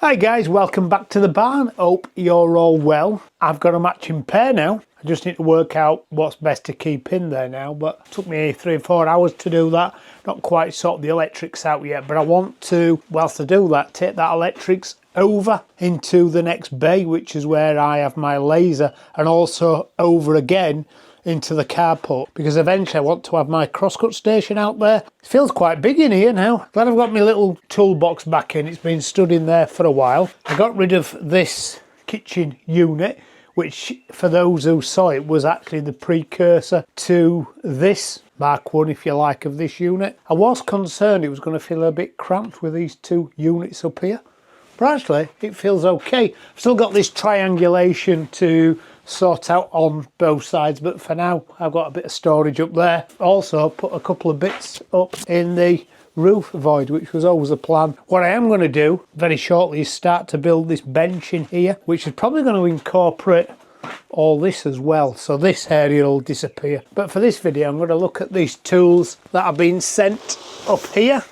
Hi guys, welcome back to the barn. Hope you're all well. I've got a matching pair now. I just need to work out what's best to keep in there now, but it took me 3 or 4 hours to do that. Not quite sort the electrics out yet, but I want to, whilst I do that, take that electrics over into the next bay, which is where I have my laser, and also over again into the carport, because eventually I want to have my crosscut station out there. It feels quite big in here now. Glad I've got my little toolbox back in. It's been stood in there for a while. I got rid of this kitchen unit, which for those who saw it was actually the precursor to this Mark 1, if you like, of this unit. I was concerned it was going to feel a bit cramped with these two units up here, but actually it feels okay. I've still got this triangulation to sort out on both sides, but for now I've got a bit of storage up there. Also put a couple of bits up in the roof void, which was always the plan. What I am going to do very shortly is start to build this bench in here, which is probably going to incorporate all this as well, so this area will disappear. But for this video I'm going to look at these tools that have been sent up here.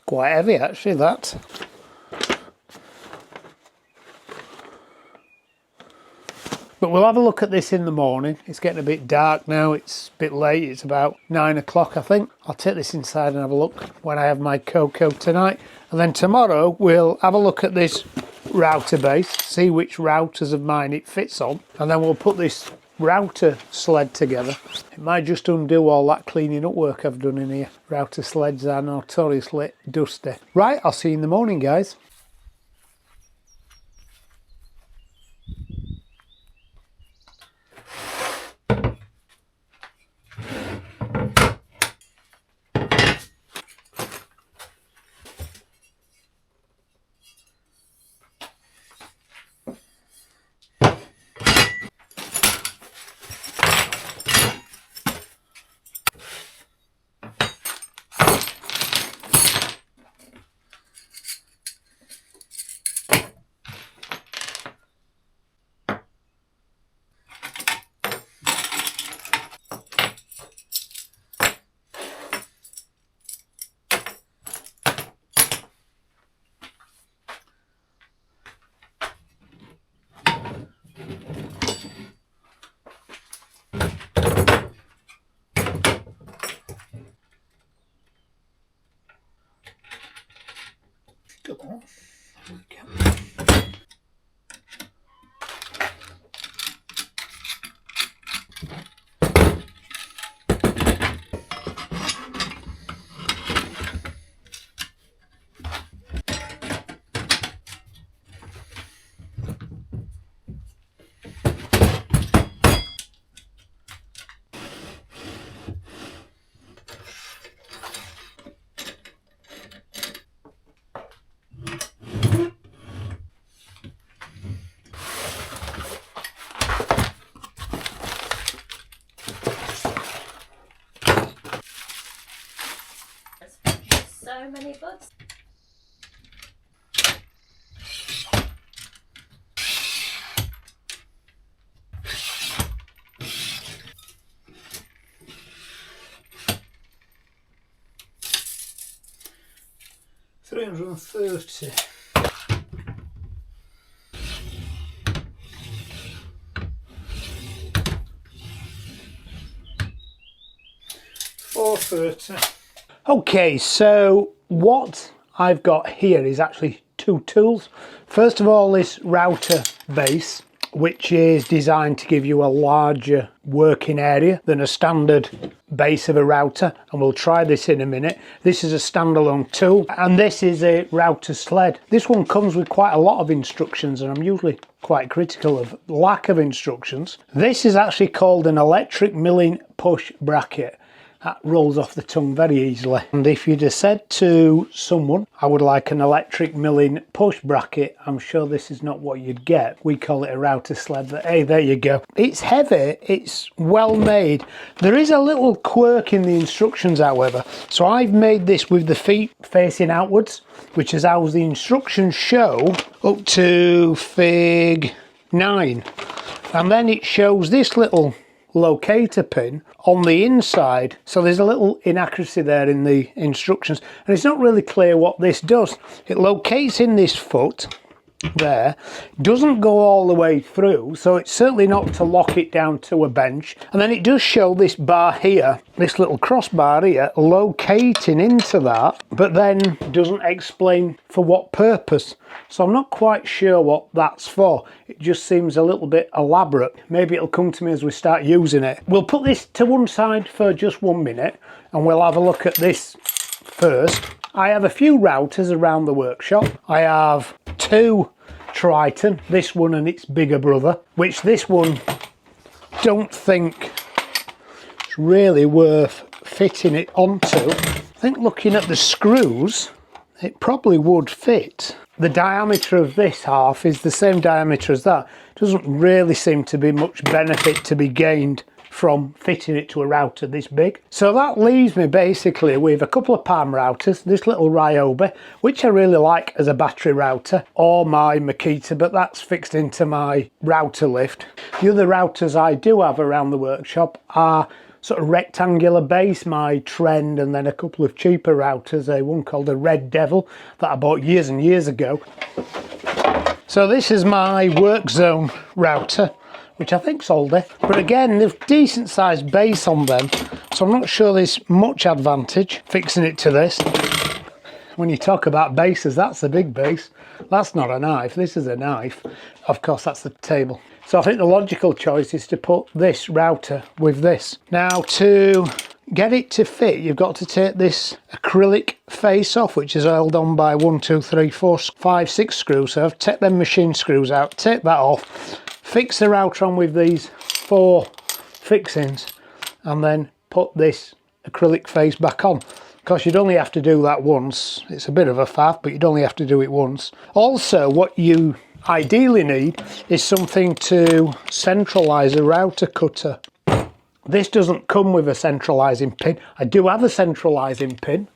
Quite heavy actually, that. But we'll have a look at this in the morning. It's getting a bit dark now, it's a bit late, it's about 9 o'clock I think. I'll take this inside and have a look when I have my cocoa tonight. And then tomorrow we'll have a look at this router base, see which routers of mine it fits on, and then we'll put this router sled together. It might just undo all that cleaning up work I've done in here. Router sleds are notoriously dusty. Right, I'll see you in the morning, guys. Go on. There we go. So many buds. $330. $430. Okay, so what I've got here is actually two tools. First of all, this router base, which is designed to give you a larger working area than a standard base of a router, and we'll try this in a minute. This is a standalone tool, and this is a router sled. This one comes with quite a lot of instructions, and I'm usually quite critical of lack of instructions. This is actually called an electric milling push bracket. That rolls off the tongue very easily. And if you'd have said to someone, I would like an electric milling push bracket, I'm sure this is not what you'd get. We call it a router sled, but hey, there you go. It's heavy, it's well made. There is a little quirk in the instructions, however. So I've made this with the feet facing outwards, which is how the instructions show up to Fig 9. And then it shows this little locator pin on the inside, so there's a little inaccuracy there in the instructions, and it's not really clear what this does. It locates in this foot there, doesn't go all the way through, so it's certainly not to lock it down to a bench, and then it does show this bar here, this little crossbar here, locating into that, but then doesn't explain for what purpose. So I'm not quite sure what that's for. It just seems a little bit elaborate. Maybe it'll come to me as we start using it. We'll put this to one side for just 1 minute and we'll have a look at this first. I have a few routers around the workshop. I have 2 Triton, this one and its bigger brother, which this one don't think it's really worth fitting it onto. I think looking at the screws, it probably would fit. The diameter of this half is the same diameter as that. Doesn't really seem to be much benefit to be gained from fitting it to a router this big. So that leaves me basically with a couple of palm routers, this little Ryobi, which I really like as a battery router, or my Makita, but that's fixed into my router lift. The other routers I do have around the workshop are sort of rectangular base, my Trend, and then a couple of cheaper routers, one called a Red Devil that I bought years and years ago. So this is my work zone router, which I think's older, but again, there's decent sized base on them, so I'm not sure there's much advantage fixing it to this. When you talk about bases, that's a big base. That's not a knife, this is a knife. Of course, that's the table. So I think the logical choice is to put this router with this. Now, to get it to fit, you've got to take this acrylic face off, which is held on by 1, 2, 3, 4, 5, 6 screws. So I've taken them machine screws out, take that off, fix the router on with these 4 fixings, and then put this acrylic face back on. Of course, you'd only have to do that once. It's a bit of a faff, but you'd only have to do it once. Also, what you ideally need is something to centralise a router cutter. This doesn't come with a centralising pin. I do have a centralising pin.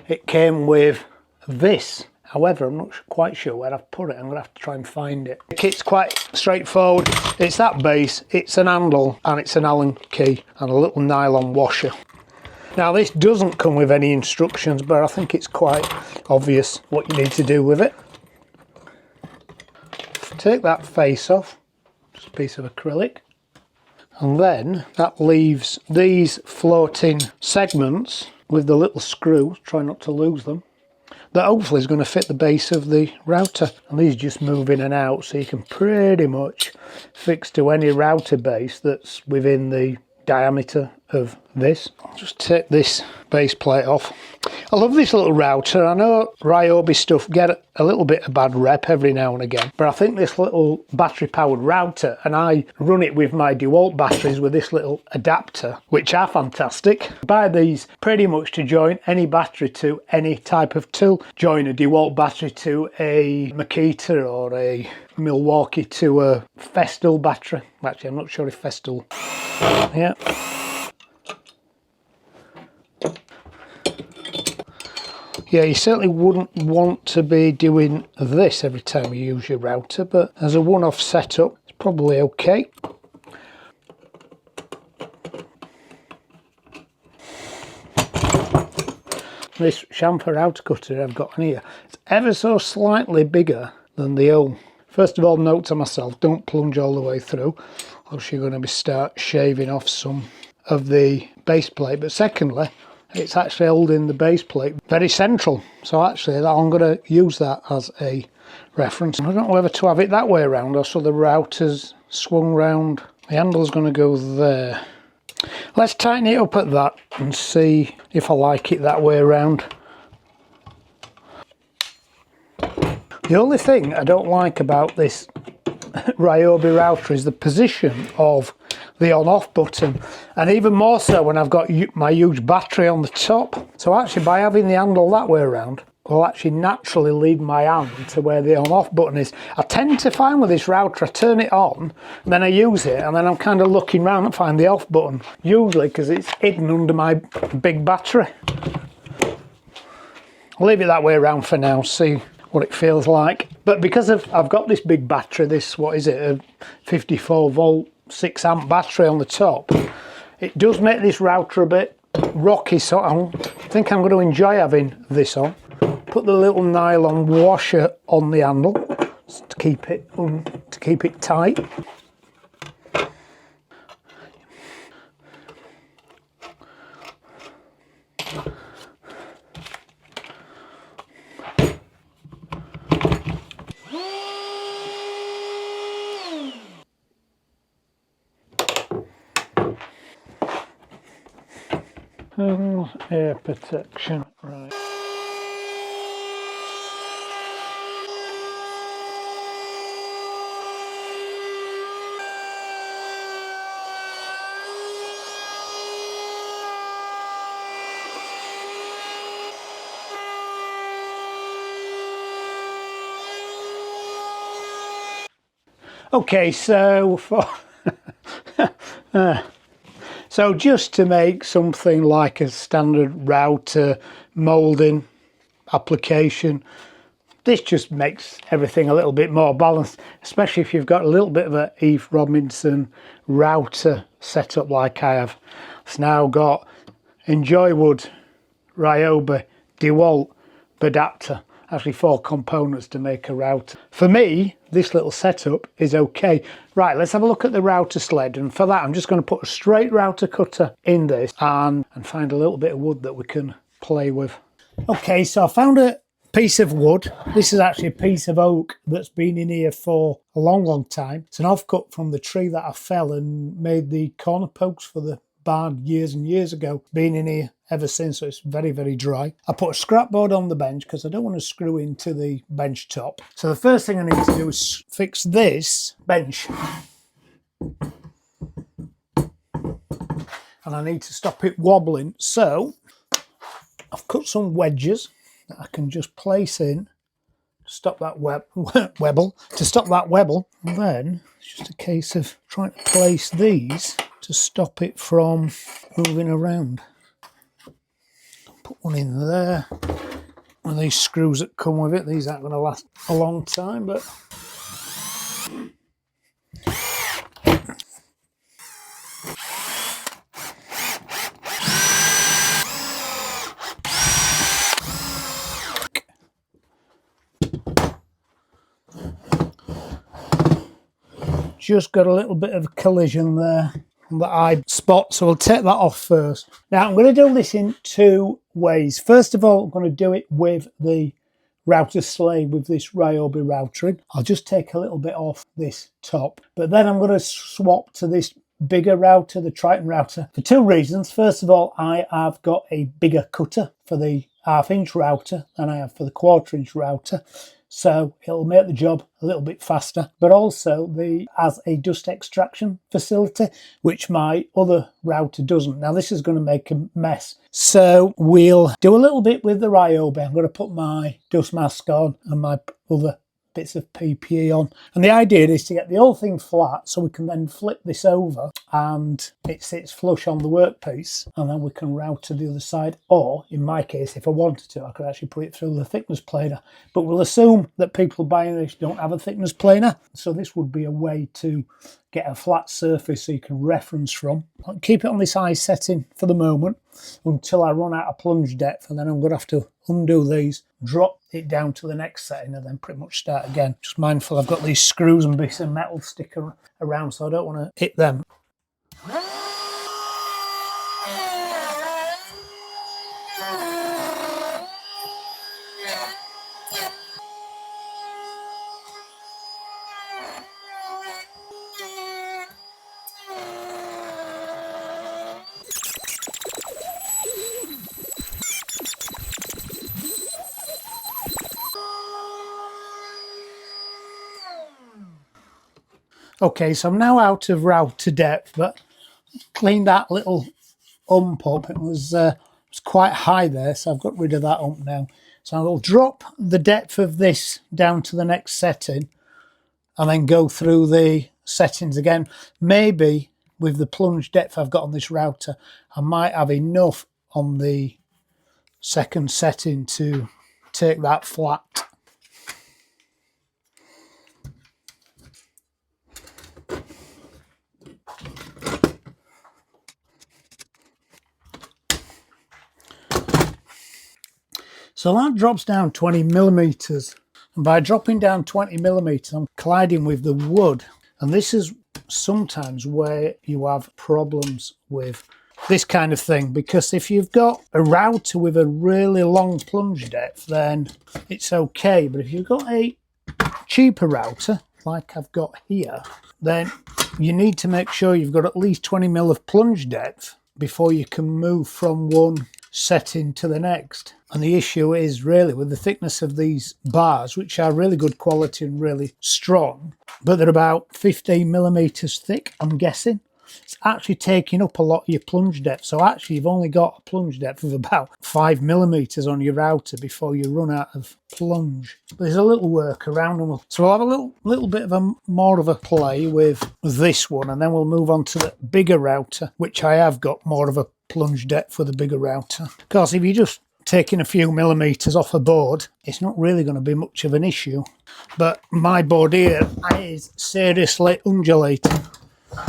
It came with this. However, I'm not quite sure where I've put it. I'm going to have to try and find it. The kit's quite straightforward. It's that base, it's an handle, and it's an Allen key, and a little nylon washer. Now, this doesn't come with any instructions, but I think it's quite obvious what you need to do with it. Take that face off, just a piece of acrylic, and then that leaves these floating segments with the little screw, try not to lose them, that hopefully is going to fit the base of the router. And these just move in and out, so you can pretty much fix to any router base that's within the diameter of this. I'll just take this base plate off. I love this little router. I know Ryobi stuff get a little bit of bad rep every now and again, but I think this little battery powered router, and I run it with my DeWalt batteries with this little adapter, which are fantastic. Buy these pretty much to join any battery to any type of tool. Join a DeWalt battery to a Makita or a Milwaukee to a Festool battery. Actually, I'm not sure if Festool. Yeah. Yeah, you certainly wouldn't want to be doing this every time you use your router, but as a one-off setup, it's probably okay. This chamfer router cutter I've got on here, it's ever so slightly bigger than the old. First of all, note to myself, don't plunge all the way through, or else you're going to start shaving off some of the base plate. But secondly, it's actually holding the base plate very central, so actually I'm going to use that as a reference. I don't know whether to have it that way around or so the router's swung round. The handle's going to go there. Let's tighten it up at that and see if I like it that way around. The only thing I don't like about this Ryobi router is the position of the on-off button, and even more so when I've got my huge battery on the top. So actually by having the handle that way around, I'll actually naturally lead my hand to where the on-off button is. I tend to find with this router, I turn it on, then I use it, and then I'm kind of looking around to find the off button, usually because it's hidden under my big battery. I'll leave it that way around for now, see what it feels like. But because I've got this big battery, this, what is it, a 54 volt 6 amp battery on the top, it does make this router a bit rocky, so I think I'm going to enjoy having this on. Put the little nylon washer on the handle to keep it tight. Air protection, right. Okay, so for so just to make something like a standard router molding application, this just makes everything a little bit more balanced, especially if you've got a little bit of a Eve Robinson router setup like I have. It's now got Enjoywood, Ryobi, DeWalt, adapter. Actually 4 components to make a router. For me, this little setup is okay. Right, let's have a look at the router sled, and for that I'm just going to put a straight router cutter in this and find a little bit of wood that we can play with. Okay, so I found a piece of wood. This is actually a piece of oak that's been in here for a long time. It's an offcut from the tree that I fell and made the corner posts for the barn years and years ago. Been in here ever since, so it's very dry. I put a scrap board on the bench because I don't want to screw into the bench top. So the first thing I need to do is fix this bench, and I need to stop it wobbling. So I've cut some wedges that I can just place in to stop that webble. And then it's just a case of trying to place these to stop it from moving around. Put one in there. And these screws that come with it, these aren't going to last a long time, but just got a little bit of a collision there on the eye spot, so we'll take that off first. Now I'm going to do this in 2 ways. First of all, I'm going to do it with the Router Sled with this Ryobi routering. I'll just take a little bit off this top, but then I'm going to swap to this bigger router, the Triton router, for 2 reasons. First of all, I have got a bigger cutter for the 1/2 inch router than I have for the 1/4 inch router. So it'll make the job a little bit faster, but also has a dust extraction facility, which my other router doesn't. Now this is going to make a mess. So we'll do a little bit with the Ryobi. I'm going to put my dust mask on and my other bits of PPE on. And the idea is to get the whole thing flat so we can then flip this over and it sits flush on the workpiece, and then we can route to the other side. Or in my case, if I wanted to, I could actually put it through the thickness planer. But we'll assume that people buying this don't have a thickness planer. So this would be a way to get a flat surface so you can reference from. I'll keep it on this high setting for the moment until I run out of plunge depth, and then I'm going to have to undo these, drop it down to the next setting, and then pretty much start again. Just mindful I've got these screws and bits of metal sticking around, so I don't want to hit them. Okay, so I'm now out of router depth, but cleaned that little ump up. It was quite high there, so I've got rid of that ump now. So I'll drop the depth of this down to the next setting and then go through the settings again. Maybe with the plunge depth I've got on this router, I might have enough on the second setting to take that flat. So that drops down 20 millimeters. And by dropping down 20 millimeters, I'm colliding with the wood. And this is sometimes where you have problems with this kind of thing, because if you've got a router with a really long plunge depth, then it's okay. But if you've got a cheaper router, like I've got here, then you need to make sure you've got at least 20 mil of plunge depth before you can move from one setting to the next. And the issue is really with the thickness of these bars, which are really good quality and really strong, but they're about 15 millimeters thick, I'm guessing. It's actually taking up a lot of your plunge depth. So actually you've only got a plunge depth of about 5 millimeters on your router before you run out of plunge. But there's a little work around them. So we'll have a little bit of a more of a play with this one, and then we'll move on to the bigger router, which I have got more of a plunge depth for the bigger router. Of course, if you're just taking a few millimeters off a board, it's not really going to be much of an issue. But my board here is seriously undulating.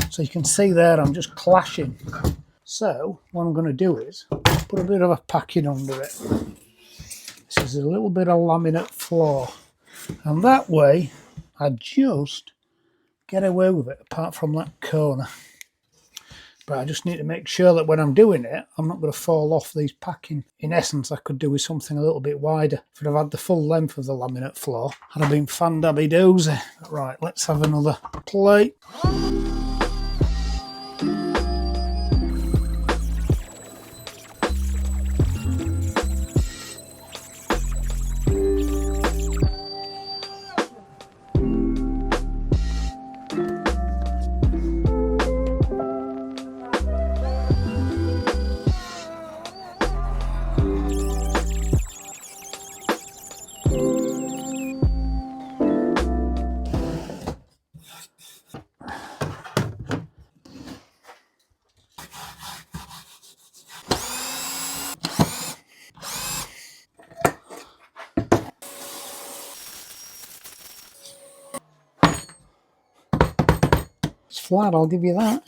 So you can see there I'm just clashing. So what I'm going to do is put a bit of a packing under it. This is a little bit of laminate floor. And that way I just get away with it, apart from that corner. But I just need to make sure that when I'm doing it, I'm not going to fall off these packing. In essence, I could do with something a little bit wider. If I'd have had the full length of the laminate floor, I'd have been fan-dabby doozy. Right, let's have another plate. It's flat, I'll give you that.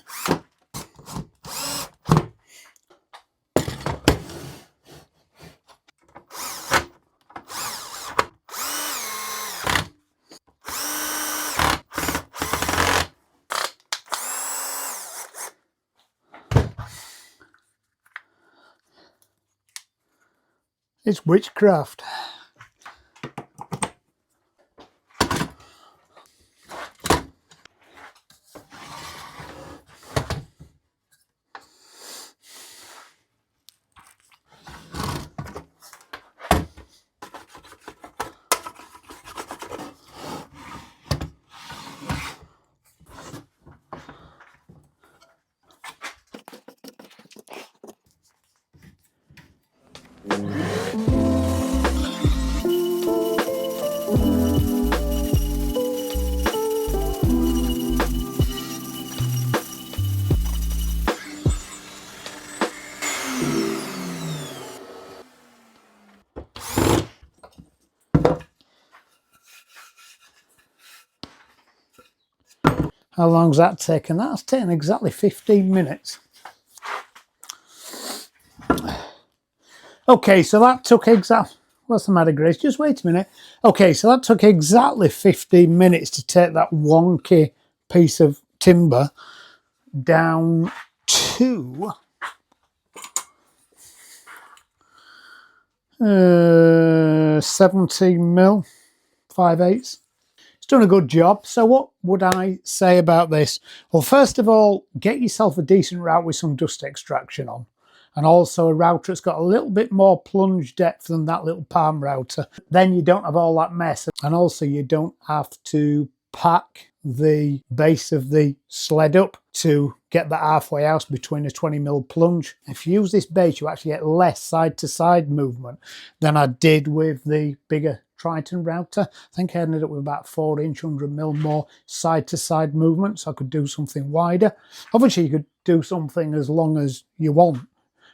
It's witchcraft. How long's that taken? That's taken exactly 15 minutes. Okay, so that took exactly... What's the matter, Grace? Just wait a minute. Okay, so that took exactly 15 minutes to take that wonky piece of timber down to 17 mil, 5/8. It's done a good job. So what would I say about this? Well, first of all, get yourself a decent route with some dust extraction on. And also a router that's got a little bit more plunge depth than that little palm router. Then you don't have all that mess. And also you don't have to pack the base of the sled up to get that halfway house between a 20mm plunge. If you use this base, you actually get less side-to-side movement than I did with the bigger Triton router. I think I ended up with about 4" 100mm more side-to-side movement, so I could do something wider. Obviously, you could do something as long as you want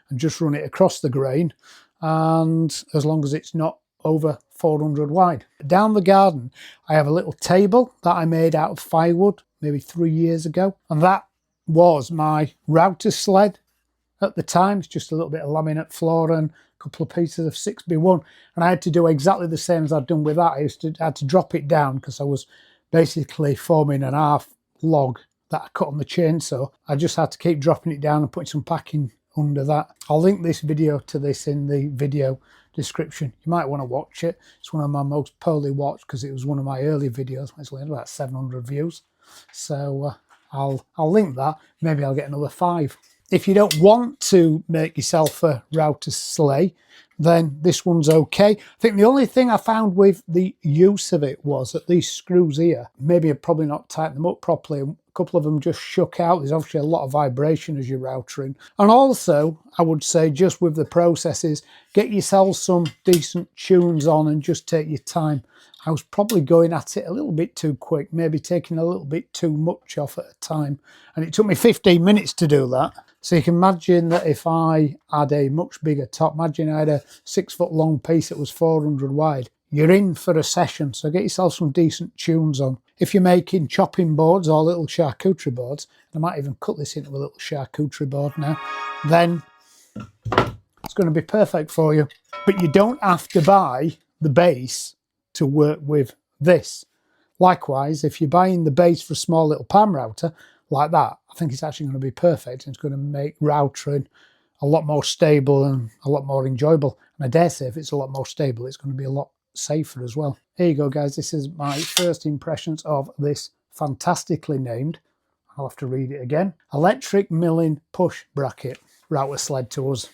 and just run it across the grain, and as long as it's not over 400 wide. Down the garden, I have a little table that I made out of firewood maybe 3 years ago, and that was my router sled at the time. It's just a little bit of laminate floor and a couple of pieces of 6x1, and I had to do exactly the same as I'd done with that. I had to drop it down because I was basically forming an half log that I cut on the chainsaw. I just had to keep dropping it down and putting some packing under that. I'll link this video to this in the video description. You might want to watch it. It's one of my most poorly watched because it was one of my early videos. It's only about 700 views. So I'll link that. Maybe I'll get another 5. If you don't want to make yourself a router sleigh, then this one's okay. I think the only thing I found with the use of it was that these screws here, maybe I've probably not tightened them up properly. A couple of them just shook out. There's obviously a lot of vibration as you're routering. And also, I would say just with the processes, get yourself some decent tunes on and just take your time. I was probably going at it a little bit too quick, maybe taking a little bit too much off at a time. And it took me 15 minutes to do that. So you can imagine that if I had a much bigger top, imagine I had a 6-foot long piece that was 400 wide, you're in for a session. So get yourself some decent tunes on. If you're making chopping boards or little charcuterie boards, I might even cut this into a little charcuterie board now, then it's going to be perfect for you. But you don't have to buy the base to work with this. Likewise, if you're buying the base for a small little palm router like that, I think it's actually going to be perfect. It's going to make routering a lot more stable and a lot more enjoyable. And I dare say if it's a lot more stable, it's going to be a lot safer as well. Here you go, guys. This is my first impressions of this fantastically named, I'll have to read it again, electric milling push bracket router sled to us.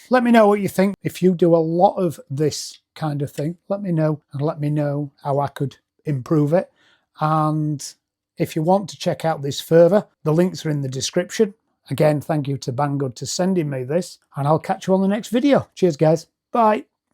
Let me know what you think. If you do a lot of this kind of thing, let me know, and let me know how I could improve it. And if you want to check out this further, the links are in the description. Again, thank you to Banggood for sending me this, and I'll catch you on the next video. Cheers, guys. Bye.